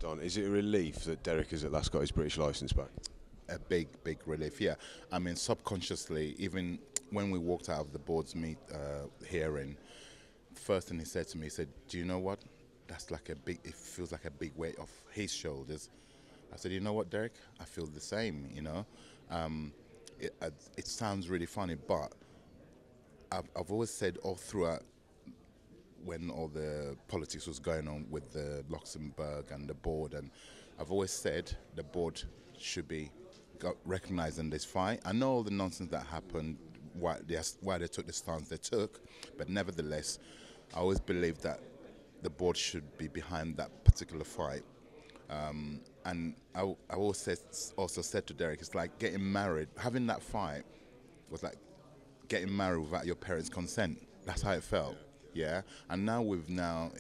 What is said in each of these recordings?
Don, is it a relief that Dereck has at last got his British licence back? A big relief. Yeah, I mean, subconsciously, even when we walked out of the board's hearing, first thing he said to me, he said, "Do you know what? That's like a big. It feels like a big weight off his shoulders." I said, "You know what, Dereck? I feel the same. Um, it sounds really funny, but I've always said all throughout when all the politics was going on with the Luxembourg and the board, and I've always said the board should be recognizing this fight. I know all the nonsense that happened, why they took the stance they took, but nevertheless, I always believe that the board should be behind that particular fight. And I also said to Dereck, it's like getting married, having that fight was like getting married without your parents' consent. That's how it felt. Yeah, and now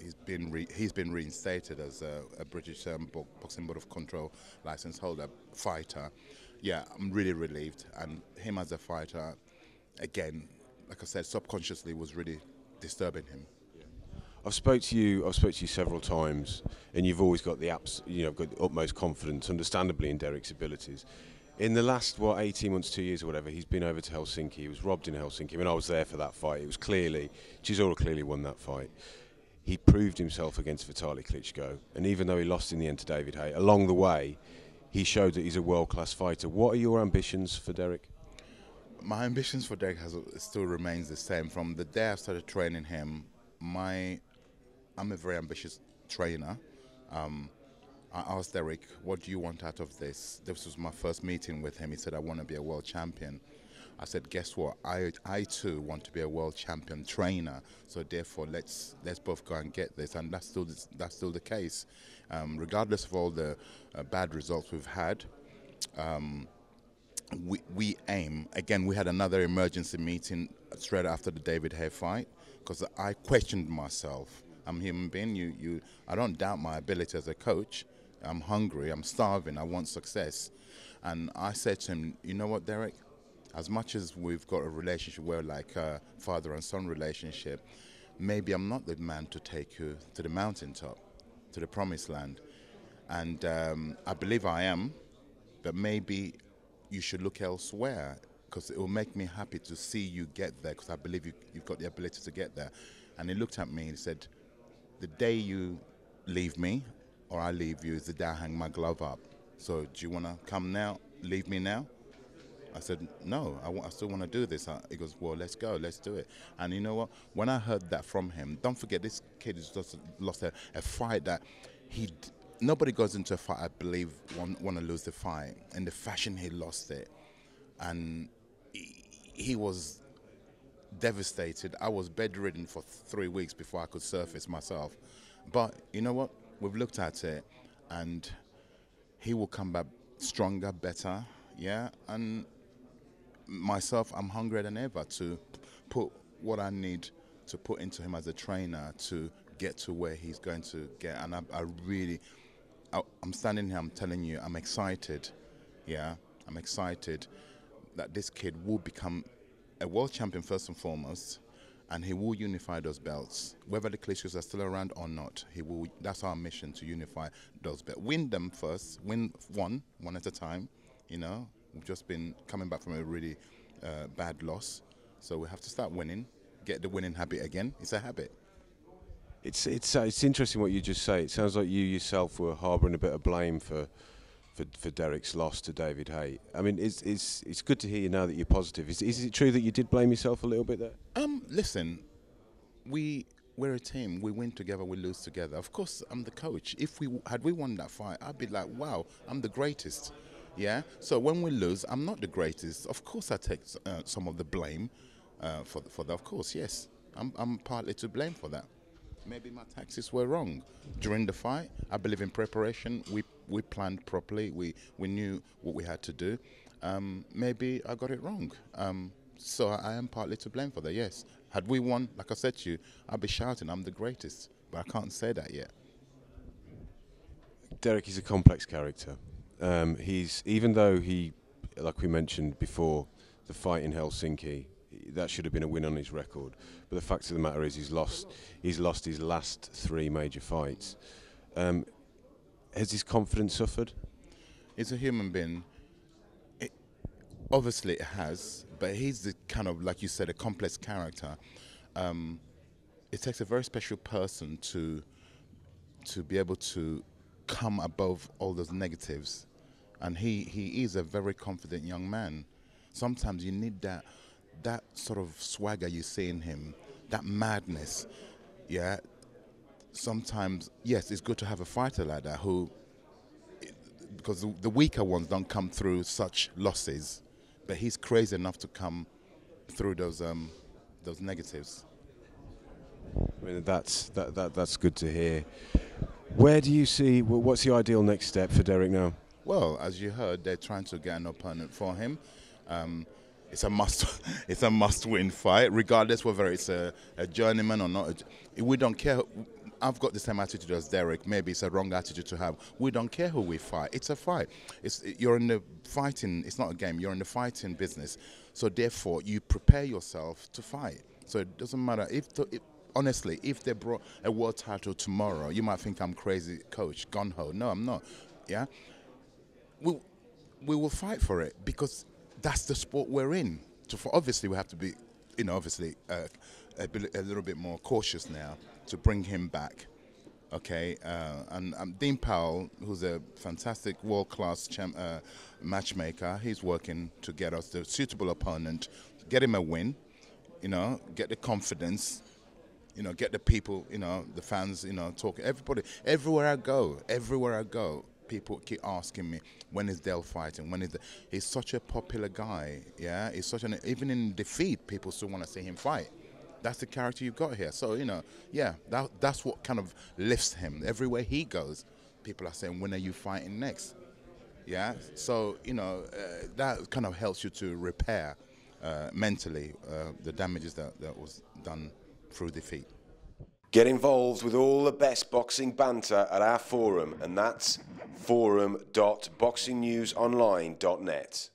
he's been reinstated as a British Boxing Board of Control license holder fighter. Yeah, I'm really relieved, and him as a fighter, again, like I said, subconsciously was really disturbing him. I've spoke to you several times, and you've always got got the utmost confidence, understandably, in Dereck's abilities. In the last 18 months, 2 years or whatever, he's been over to Helsinki. He was robbed in Helsinki. I mean, I was there for that fight. It was Chisora clearly won that fight. He proved himself against Vitaly Klitschko, and even though he lost in the end to David Haye, along the way, he showed that he's a world-class fighter. What are your ambitions for Dereck? My ambitions for Dereck still remains the same. From the day I started training him, I'm a very ambitious trainer. I asked Dereck, "What do you want out of this?" This was my first meeting with him. He said, "I want to be a world champion." I said, "Guess what? I too want to be a world champion trainer. So therefore, let's both go and get this." And that's still the case, regardless of all the bad results we've had. We aim again. We had another emergency meeting straight after the David Haye fight because I questioned myself. I'm a human being. I don't doubt my ability as a coach. I'm hungry. I'm starving. I want success. And I said to him, "You know what, Dereck? As much as we've got a relationship where like a father and son relationship, maybe I'm not the man to take you to the mountaintop, to the promised land. And I believe I am, but maybe you should look elsewhere because it will make me happy to see you get there because I believe you've got the ability to get there." And he looked at me and he said, "The day you leave me or I leave you is the day I hang my glove up. So do you want to come now, leave me now?" I said, "No, I still want to do this." He goes, "Well, let's go, let's do it." And you know what? When I heard that from him, don't forget, this kid has just lost a fight that nobody goes into a fight, I believe, want to lose the fight. In the fashion he lost it. And he was devastated. I was bedridden for 3 weeks before I could surface myself. But you know what? We've looked at it, and he will come back stronger, better, yeah. And myself, I'm hungrier than ever to put what I need to put into him as a trainer to get to where he's going to get. And I'm standing here, I'm telling you, I'm excited, yeah. I'm excited that this kid will become a world champion first and foremost, and he will unify those belts. Whether the Klitschkos are still around or not, he will. That's our mission, to unify those belts. Win them first, win one at a time. We've just been coming back from a really bad loss, so we have to start winning, get the winning habit again. It's a habit. It's interesting what you just say. It sounds like you yourself were harbouring a bit of blame for Dereck's loss to David Haye. I mean, it's good to hear you now that you're positive. Is it true that you did blame yourself a little bit there? Listen, we're a team. We win together, we lose together. Of course, I'm the coach. If we won that fight, I'd be like, wow, I'm the greatest. Yeah. So when we lose, I'm not the greatest. Of course, I take some of the blame for that. Of course, yes, I'm partly to blame for that. Maybe my tactics were wrong during the fight. I believe in preparation. We planned properly. We knew what we had to do. Maybe I got it wrong. So I am partly to blame for that, yes. Had we won, like I said to you, I'd be shouting, I'm the greatest. But I can't say that yet. Dereck is a complex character. Even though he, like we mentioned before, the fight in Helsinki, that should have been a win on his record. But the fact of the matter is he's lost his last 3 major fights. has his confidence suffered? He's a human being. Obviously it has, but he's the kind of, like you said, a complex character. It takes a very special person to be able to come above all those negatives, and he is a very confident young man. Sometimes you need that sort of swagger you see in him, that madness. Yeah. Sometimes, yes, it's good to have a fighter like that who, because the weaker ones don't come through such losses, but he's crazy enough to come through those negatives. I mean, that's good to hear. Where do you see? What's the ideal next step for Dereck now? Well, as you heard, they're trying to get an opponent for him. It's a must. It's a must-win fight, regardless whether it's a journeyman or not. We don't care. I've got the same attitude as Dereck. Maybe it's a wrong attitude to have. We don't care who we fight. It's a fight. You're in the fighting. It's not a game. You're in the fighting business. So therefore, you prepare yourself to fight. So it doesn't matter honestly, if they brought a world title tomorrow, you might think I'm crazy, coach, gung-ho. No, I'm not. Yeah. We will fight for it because that's the sport we're in. So obviously we have to be, obviously a little bit more cautious now to bring him back. Okay, and Dean Powell, who's a fantastic world-class matchmaker, he's working to get us the suitable opponent, get him a win, get the confidence, get the people, the fans, talking. Everybody, everywhere I go, people keep asking me, when is Del fighting? He's such a popular guy, yeah? He's even in defeat, people still want to see him fight. That's the character you've got here. So, yeah, that's what kind of lifts him. Everywhere he goes, people are saying, when are you fighting next? Yeah? So, that kind of helps you to repair mentally the damages that was done through defeat. Get involved with all the best boxing banter at our forum, and that's forum.boxingnewsonline.net.